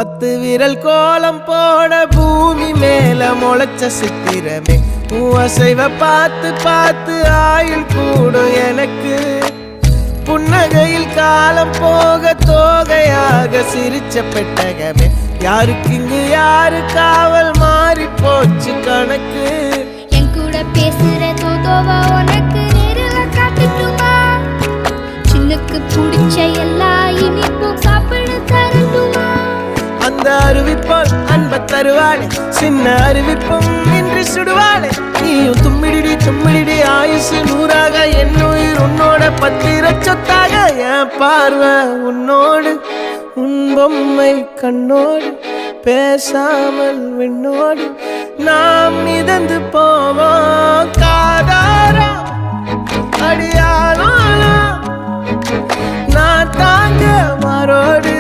10 விரல் கோலம் போட பூமி மேல முளைச்ச சித்திரமே அசைவ பார்த்து பார்த்து ஆயுள் கூடும் எனக்கு புன்னகையில் காலம் போக தோகையாக சிரிச்ச பெட்டகமே யாருக்கு இங்கு யாரு காவல் மாறி போச்சு கணக்கு என் கூட பேசுற தோதோவா உனக்கு நேரில் காட்டுட்டுமா சின்னுக்கு பிடிச்ச எல்லா இனிப்பும் சாப்பிட தரட்டுமா அந்த அறிவிப்பால் அன்ப தருவாளே சின்ன அறிவிப்பும் இன்றி சுடுவாளே நீயும் தும்மிடி தும்மிடி ஆயுசு 100ஆக என் உயிர் உன்னோட 10 சொத்தாக என் பார்வை உன்னோடு உன் பொம்மை கண்ணோடு பேசாமல் விண்ணோடு நாம் மிதந்து போவோம் காதாரா அடியாளோ நான் தாங்க மாறோடு